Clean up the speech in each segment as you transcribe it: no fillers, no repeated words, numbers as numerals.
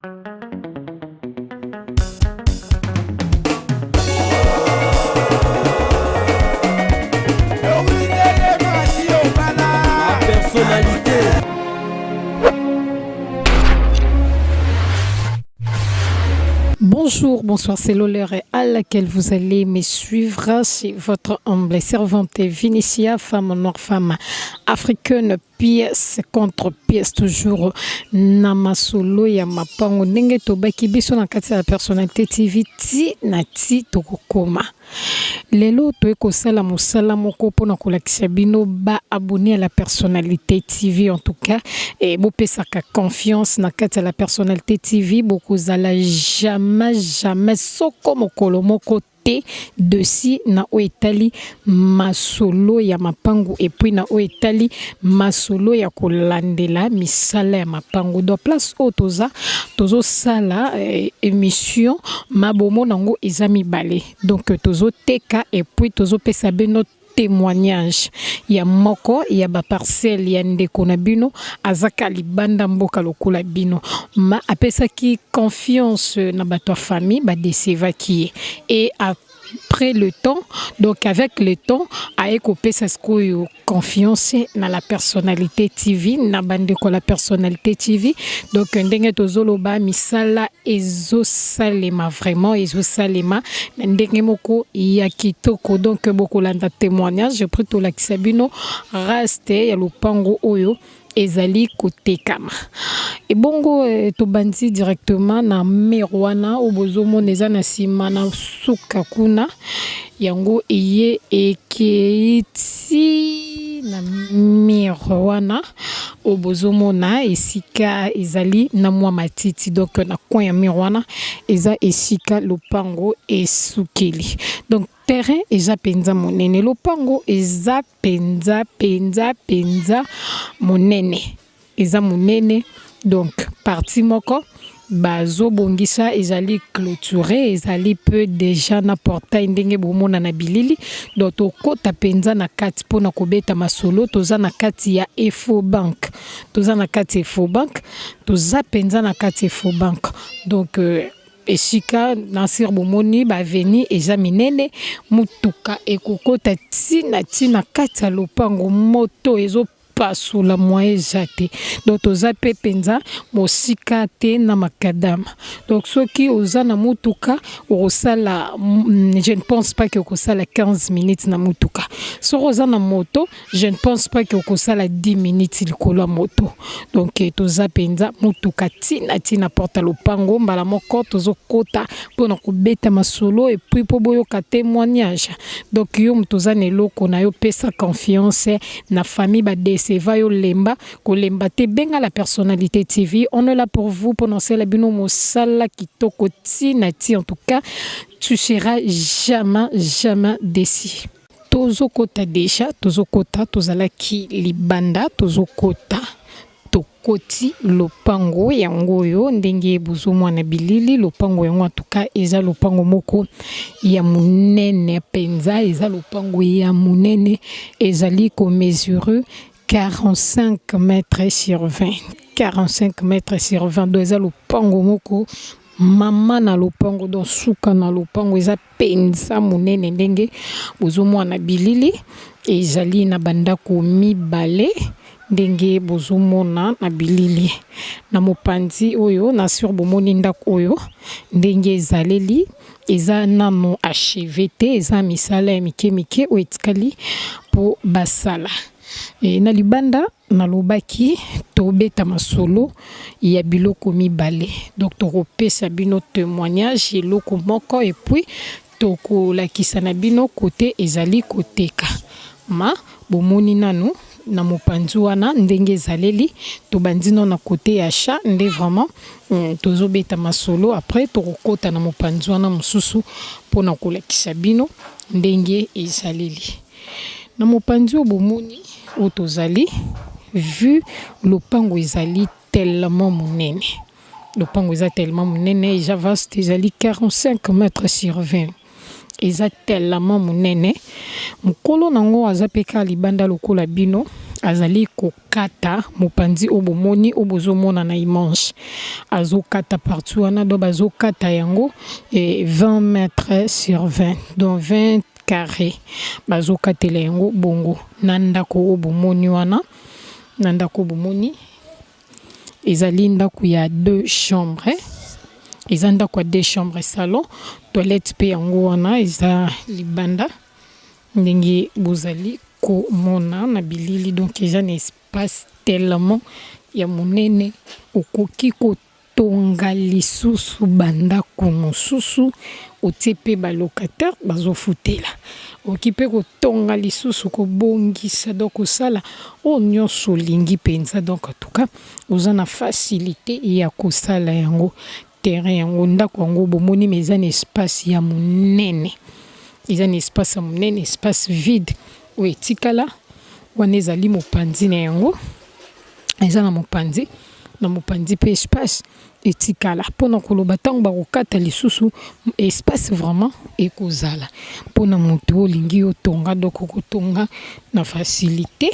Personnalité. Bonjour, bonsoir, c'est l'heure à laquelle vous allez me suivre. C'est votre humble servante Vinicia, femme noire, femme africaine, pièce contre pièce, toujours namasolo ya mapango ndenge tobaki biso na kati ya Personnalité TV ti na ti tokokoma. Lelo to ekosala mosala moko pona kolakisa bino ba abonné à la Personnalité TV en tout cas et bopesaka confiance na kati ya la Personnalité TV bokozala jamais soko mokolo moko de si na oetali masolo ya mapango et puis na oetali masolo ya kolandela misala ya mapango do place otoza tozo sala émission mabomo nango ezami balé donc tozo teka et puis tozo pesa beno témoignage ya moko ya ba parcelle ya ndeko na bino azaka libanda mboka lokola bino ma apesaki confiance na bato famille ba desevaki et après le temps, donc avec le temps, aeko pesa skoyo confiance na la Personnalité TV, na bande ko la Personnalité TV. Donc ndenge tozoloba misala ezo salema vraiment ezo salema ndenge moko ya kitoko donc boko landa témoignage pris to la kisabino reste ya lopango oyo ezali kotekama. Et bongo to bandi directement na merwana obozomo neza na sima na suka kuna yango eye ekeiti na merwana obozomo na esika ezali na mwa matiti donc na coin ya merwana eza esika lopango esukeli. Donc terrain eza penza monene lopango eza penza monene eza monene donc parti moko bazo bongisa ezali clôturé ezali peu déjà na portail ndenge bomona na bilili donc tokota penza na kati pona kobeta masolo toza na kati ya Efobank toza na kati Efobank toza penza na kati Efobank donc esika nasir bomoni ba veni eza minene mutuka ekokota tina kati ya lopango moto ezo pasula moye jate donc toza pe penza mosika te na makadama donc soki oza na mutuka okosala je ne pense pas que okosala 15 minutes na mutuka soki oza na moto je ne pense pas que okosala 10 minutes likolo ya moto donc toza penza mutuka tina porta lopango mbala moko tozokota mpona kobeta masolo et puis po boyoka témoignage donc yo toza na eloko na yo pesa confiance na famille badese vayo lemba kolemba te benga la Personnalité TV on est là pour vous prononcer la bino mosala kitoko tina ti en tout cas tu seras jamais déçu. Tozokota déjà tozokota tozalaki libanda tozokota tokoti lopango yango yo ndenge bozomo na bilili lopango yango en tout cas eza lopango moko ya munene penza eza lopango ya munene ezali ko mesure 45 mètres sur 20 45 mètres sur 20 do eza lopango moko mama na lopango don suka na lopango eza penza munene ndenge bozomo na bilili ezali na bandako mibale ndenge bozomona na bilili na mopanzi oyo na sur bomoni ndako oyo ndenge ezaleli eza nano achevé te eza misala ya mike o etikali po basala na libanda na lobaki tobeta masolo ya biloko mibale donc tokopesa bino témoignage eloko moko et puis tokolakisa na bino kote ezali koteka ma bomoni nanu na mopanzi wana ndenge ezaleli tobandino na kote ya chat nde vraiment tozobeta masolo après tokokota na mopanzi wana mosusu pona kolakisa bino ndenge ezaleli na mopanzi obomoni otozali vu lopango ezali tellement monene lopango eza tellement monene eza vaste ezali 45 mètres sur 20 eza tellement monene mukolo nango aza peka libanda lokola bino azali kokata mopanzi obomoni obozomona na image azokata partout wana do bazokata yango 20 mètres sur 20 donc 20 carré bazokatela yango bongo na ndako obomoni wana na ndako obomoni ezali ndako ya 2 chambres eza ndako ya 2 chambres salon toilette pe yango wana eza libanda ndenge bozali komona na bilili donc eza na espace tellement ya monene okoki kotonga lisusu bandako mosusu otie pe balocataire bazofutela okoki pe kotonga lisusu kobongisa donc kosala oyo nyonso olingi mpenza donc en tout cas oza na facilité ya kosala yango terrain yango ndako yango bomoni mais eza na espace ya monene eza na espace ya monene espace vide oyo etikala wana ezali mopanzi na yango eza na mopanzi pe espace etikala mpona koloba ntango bakokata lisusu espace vraiment ekozala mpona moto olingi otonga doko kotonga na facilité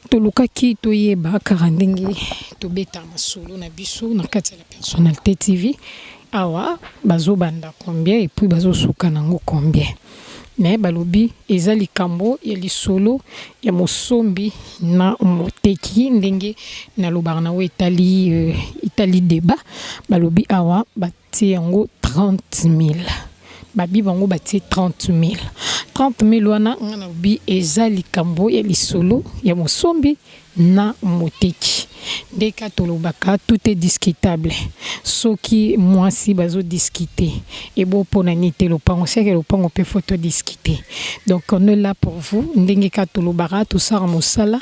tolukaki toyeba kaka ndenge tobeta masolo na biso na kati ya la personnalité TV awa bazobanda combien et puis bazosuka nango combien mais balobi eza likambo ya lisolo ya mosombi na moteki ndenge na lobaka na itali débat balobi awa batie yango 30 000 babi bango batie 30 000 wana ngana lobi eza likambo ya lisolo ya mosombi na moteki ndeka tolobaka tout est discutable soki mwasi bazo discuter et bon pona nité lopango c'est que lopango peut photo discuter donc on est là pour vous ndenge ka tolobaka tout ça mosala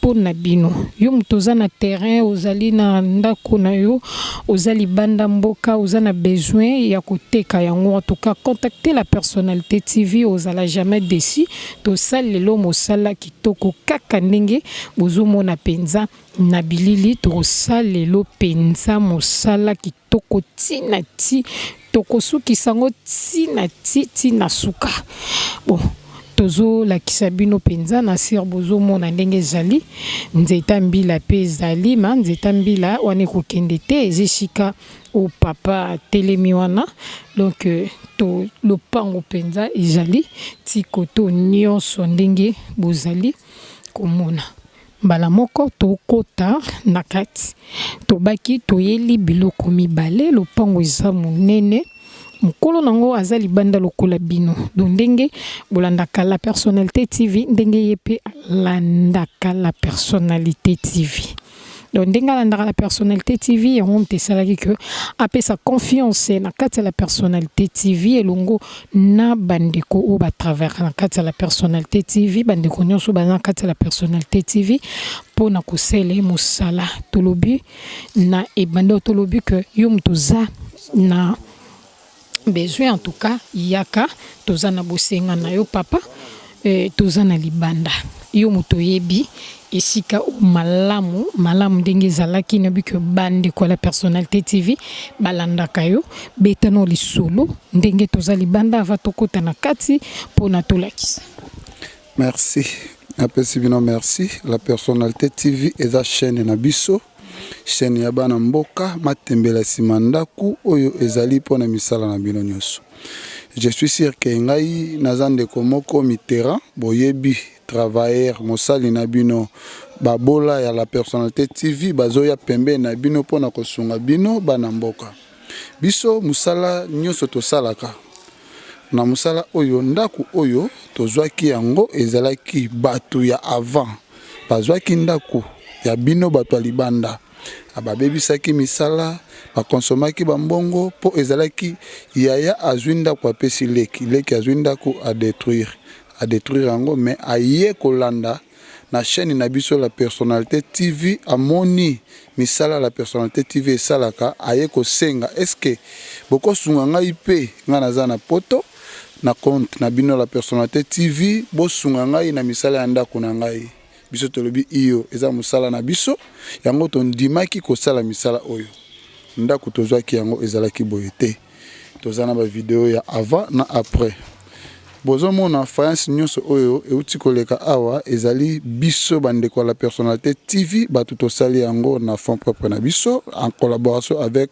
pona bino yo mutoza na terrain ozali na ndako na yo ozali banda mboka ozana besoin ya koteka yango en tout cas contacter la personnalité TV ozala jamais déçu to salelo mosala kitoko kaka ndenge bozomona penza na bilili to salelo penza mosala kitoko tina ti tokosuki sango tina ti na suka bon tozo la kisabino penza na sir bozo mona ndenge ezali nzeta mbila pe ezali ma nzeta mbila wane kokende te ezeshika o papa telemi wana donc to lopango penza ezali tikoto nyonso ndenge bozali komona mbala moko tokota na kati tobaki toyeli biloko mibale lopango eza monene mukolo nango azali banda lokola bino donc ndenge bolandaka la personnalité TV ndenge yepe landaka la personnalité TV donc ndenge landaka la personnalité TV yango mtesalaki que apesa confiance na kati la personnalité TV elongo na bandeko o ba travers na kati la personnalité TV bandeko nyonso ba na kati la personnalité TV pona kosele mosala tolobi na ebando tolobi que yo mtuza na besoin en tout cas yaka tozana bosenga na yo papa tozana libanda yo moto yebi esika malamu ndenge zalaki na biko bande ko la personnalité TV balandaka yo betano lisolo ndenge toza libanda ava tokota na kati pona tolakisa. Merci apesi bino merci la personnalité TV eza chaîne na biso chaîne ya bana mboka matembela simandaku oyo ezali pona misala na bino nyonso. Je suis sûr que ngai nazande komoko mitera boyebi travailleur mosali na bino babola ya la personnalité TV bazoya pembe na bino pona kosunga bino bana mboka biso musala nyonso tosalaka na musala oyo ndaku oyo tozwaki yango ezalaki batu ya avant bazwaki ndaku ya bino batu libanda ababebisaki misala bakonsomaki bambongo po ezalaki yaya azwinda kwa pesi leki azwinda ko a détruire yango mais aye kolanda na chaîne na biso la personnalité TV amoni misala la personnalité TV salaka aye ko senga est-ce que boko sunga ngai pe ngana za na poto na compte na bino la personnalité TV bo sunga ngai na misala ya ndako na ngai biso tolobi iyo eza musala na biso yango tondimaki kosala misala oyo ndako tozwaki yango ezalaki boye te tozana ba vidéo ya avant na après bozomona faïence nyonso oyo euti koleka awa ezali biso bandeko la personnalité TV bato tosali yango na fond propre na biso en collaboration avec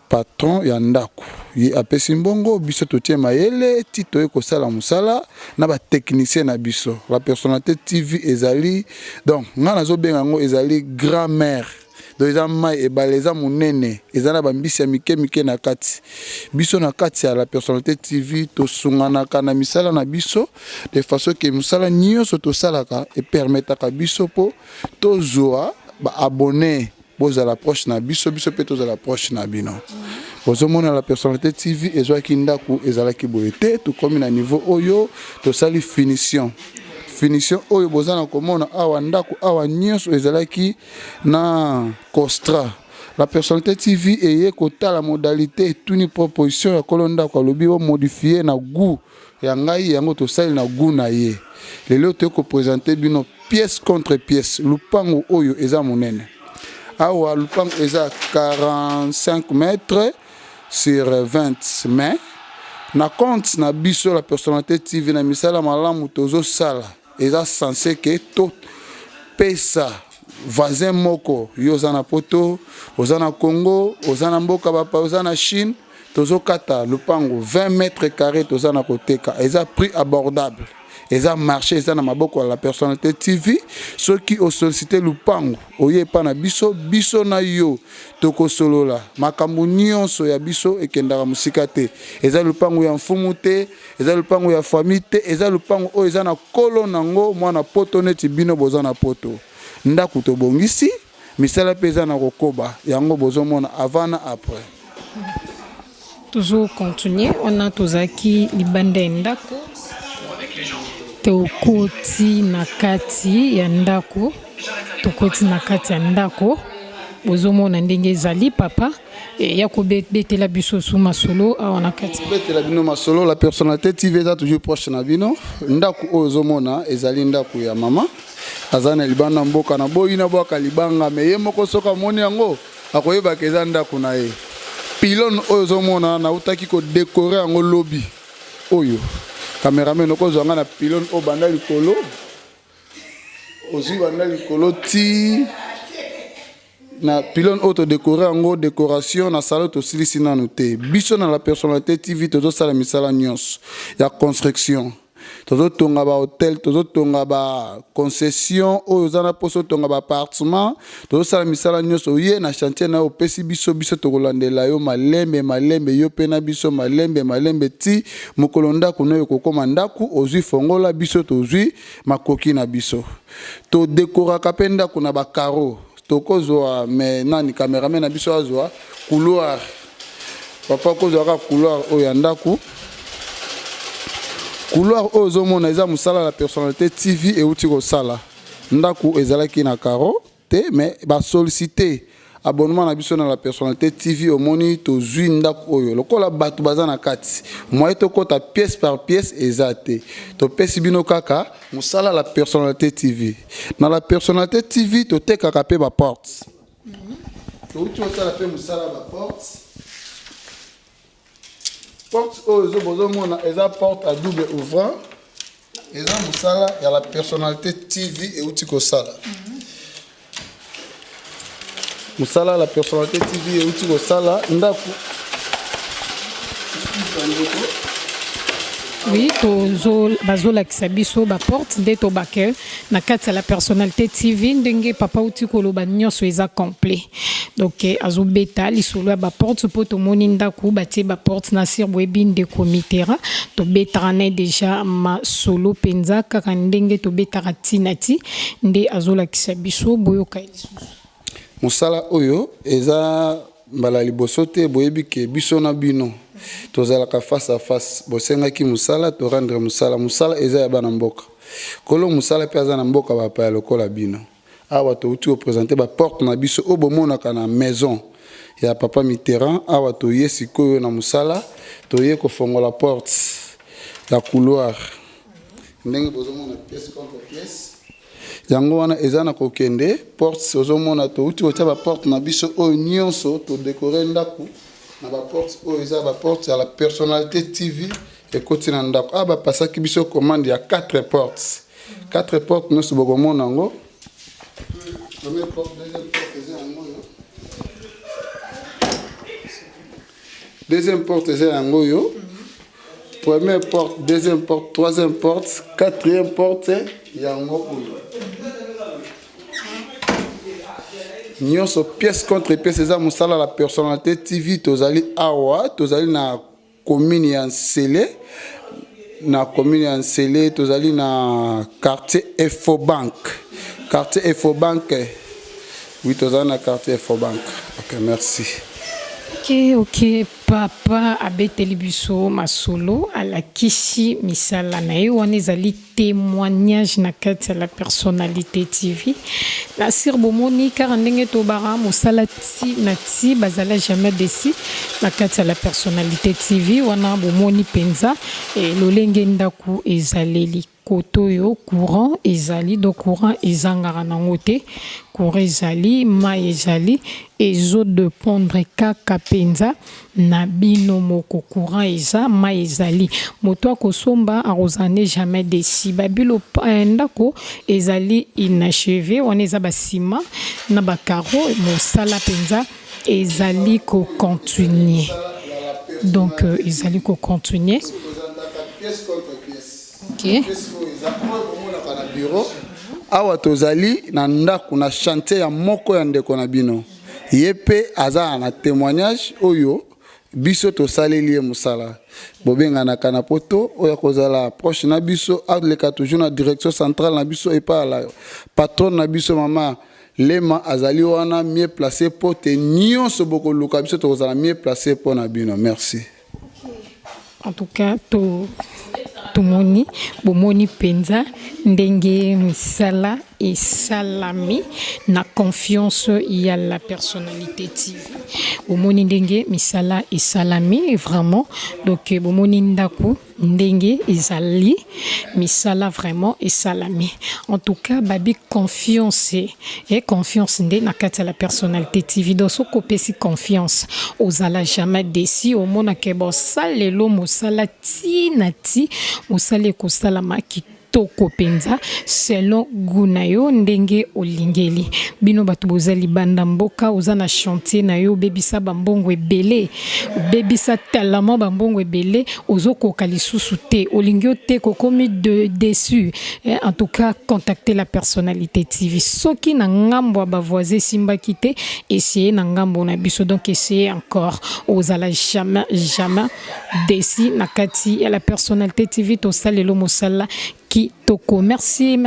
patron ya ndako ye apesi mbongo biso totie mayele ti toye kosala musala na ba technicien na biso la personnalité TV ezali donc nga nazobenga yango ezali grand-mère donc eza mai ebale eza monene eza na bambisi ya mike na kati biso na kati ya la personnalité TV tosunganaka na misala na biso de façon que musala nyonso tosalaka epermetaka biso po tozwa ba abonné bozala proche na biso pe tozala proche na bino bozomona la personnalité TV ezwaki ndako ezalaki boye te tokomi na niveau oyo tosali finition oyo bozana komona awa ndako awa nyonso ezalaki na Costra la personnalité TV eye kotala modalité tuni proposition ya kolo ndako alobi o modifier na goût ya ngai yango tosali na goût na ye lelo te ko présenter bino pièce contre pièce lupango oyo eza monene awa lupango eza 45 mètres sur 20 mais na compte na biso la personnalité TV na misala malamu tozo sala eza censé que to pesa voisin moko yozana poto ozana Congo ozana mboka bapa ozana Chine tozo kata lupango 20 mètres carrés tozana koteka eza prix abordable eza marché eza na maboko la personnalité TV ceux qui ont sollicité lupango oye pa na biso na yo toko solola makambo nyonso ya biso ekendaka musika te eza lupango ya mfumu te eza lupango ya famille te eza lupango o eza na kolo nango mwana poto neti bino bozana poto ndako to bongisi misala peza na kokoba yango bozomona avant na après toujours continuer on a tozaki libanda ndako tokoti na kati ya ndako bozomona ndenge ezali papa ya kobetela biso su masolo awa na kati betela bino masolo la personnalité TV eza toujours proche na bino ndako oyo ozomona ezali ndako ya mama azana libanda mboka na boyi na bwaka libanga me ye moko soka moni yango akoyebaka eza ndako na ye pilone oyo ozomona na utaki ko décorer yango lobby oyo cameraman okozwa nga na pilone o banda likolo ozwi banda likolo ti na pilone auto décorer yango décoration na salon tosilisi nanu te biso na la personnalité TV tozosala misala nyonso ya construction tozotonga ba hôtel tozotonga ba concession oyo zana poso tonga ba appartement tozosala misala nyonso ye na chantier na opesi biso tokolandela yo malembe yo pe na biso malembe ti mokolo ndako no yo kokoma ndako ozwi fongola biso tozwi makoki na biso to décoraka pe ndako na ba carreau tokozwa mais nani cameraman na biso azwa couloir papa kozwa ka couloir oyo ndako couloir ozomona eza musala la personnalité TV euti kosala ndako ezalaki na carreau te mais ba solliciter abonnement na biso na la personnalité TV omoni tozwi ndako oyo lokola bato baza na kati moye tokota pièce par pièce ezate to pesi bino kaka musala la personnalité TV na la personnalité TV to tekaka pe ba porte to uti osala pe musala ba porte oyo bozomona eza porte à double ouvrant eza musala ya la personnalité TV euti kosala musala la personnalité TV euti kosala ndako oui bazolakisa biso baporte nde tobake na kati ya la personnalité TV ndenge papa uti koloba nyonso eza complet donc azobeta lisolo ya baporte mpo tomoni ndako batie baporte na sir boyebi ndeko mitera tobetaka na deja masolo mpenza kaka ndenge tobetaka ntina ti nde azolakisa biso boyoka lisusu musala oyo eza mbala liboso te boyebi ke biso na bino tozalaka face à face bosengaki musala to rendre musala eza ya bana mboka kolo musala pe aza na mboka bapa ya lokola bino awa touti représenter ba porte na biso o bomonaka na maison ya papa Mitterrand awa toye sikoyo na musala toye kofongola porte ya couloir ndenge bozomona pièce contre pièce yango wana eza na kokende porte ozomona touti otia ba porte na biso oyo nyonso to décorer ndako na ba porte oyo eza ba porte ya la personnalité TV ekoti na ndako aba pasaki biso commande ya 4 portes 4 portes nous boko nango première porte deuxième porte c'est yango yo première porte deuxième porte troisième porte quatrième porte yango oyo nyonso pièce contre pièce eza mosala la personnalité TV tozali awa tozali na commune ya Nsele tozali na quartier Efobank oui tozali na quartier Efobank. OK, merci. Ok, papa abeteli biso masolo alakisi misala na ye wana ezali témoignage na kati ya la personnalité TV na sir bomoni kaka ndenge tobara mosala ti na ti bazala jamais desi na kati ya la personnalité TV wana bomoni penza lolenge ndaku ezaleli koto yo courant ezali do courant ezangaka nango te courant ezali ma ezali ezo de pondre kaka penza na bino moko courant eza ma ezali moto akosomba arozane jamais desi babilo ndako ezali inachevé wana eza basima na bakaro mosala penza ezali ko continuer donc ezali ko continuer. OK. Awa tozali na ndako na chantier ya moko ya ndeko na bino yepe aza na témoignage oyo biso tosaleli musala bobenga na kana poto oyo kozala proche na biso aleka toujours na direction centrale na biso et pas la patron na biso mama Lema azali wana mieux placé pour te nyonso boko luka biso tokozala mieux placé pour na bino. Merci. En tout cas tomoni bomoni penza ndenge misala et salami na confiance y a la personnalité TV bomoni ndenge misala et salami vraiment donc bomoni ndaku ndenge ezali misala vraiment et salami en tout cas babi confiance et confiance ndé na kati ya la personnalité TV donc so kopesi confiance ozala jamais déçu au mona ke bo salelo mosala ti na ti mosala ko salama ki toko penza selon gunayo ndenge olingeli bino batu bozali banda mboka ozana chantier na yo bebisa bambongo ebele bebisa talama bambongo ebele ozokoka lisusu te olingio te kokomi déçu en tout cas contactez la personnalité TV soki na ngambo ba voisin simba kité essayer na ngambo na biso donc essayer encore ozala jamais déçu na kati ya la personnalité TV to salelo mosala Toko. Merci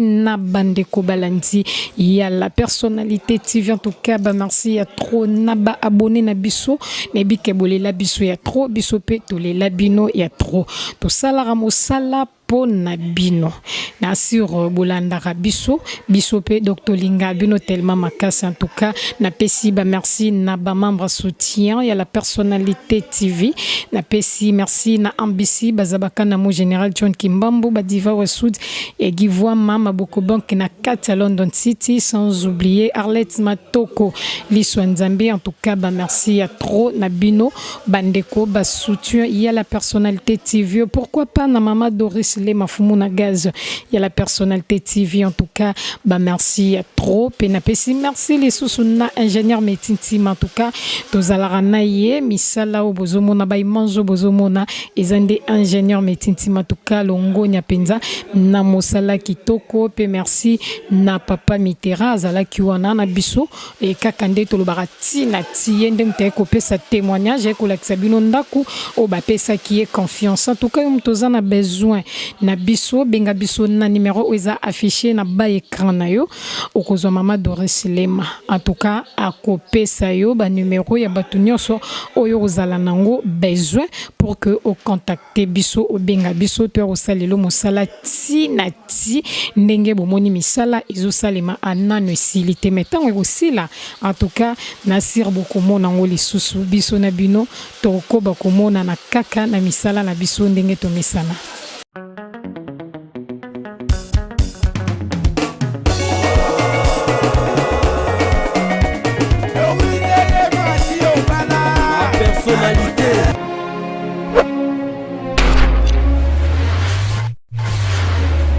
na bandeko balandi ya la personnalité TV en tout cas ba merci ya trop na ba abonné na biso ne bike bolela biso ya trop biso pe to le labino ya trop to sala mosala pona bino na sur bolanda biso pe Dr Linga bino tellement makasi en tout cas na pesi ba merci na ba membre soutien ya la personnalité TV na pesi merci na ambisi bazabaka na mo général John Kimbambo ba diva wa sud et Givwa Mama Bokobank na kati London City sans oublier Arlette Matoko Liswa Nzambe en tout cas ba merci à trop na bino bandeko ba soutien il y a la personnalité TV pourquoi pas na Mama Doris le mafumu na gaz il y a la personnalité TV en tout cas ba merci à trop pena pesi merci les sous-na ingénieur médecine en tout cas tozala na ye misala o bozomona ba imanzo bozomona ezande ingénieur médecine en tout cas longo nya penza na mosala kitoko pe merci na papa Mitera azala kiwana na biso e kakande tolobara ti na tiende mte ko pesa témoignage ko la sabino ndaku o ba pesa qui est confiance en tout cas mtoza na besoin na biso benga biso na numéro eza affiché na ba écran na yo okozwa mama Doris Lema en tout cas akopesa yo ba numéro ya batunyoso oyo ozala nango besoin pour que o contacter biso o benga biso to o salelo mosala ti na ti ndenge bomoni misala ezosalema anano esilite metango ekosila en tout cas nasir bokomona ngo lisusu biso na bino tokoba komona na kaka na misala na biso ndenge tomesana.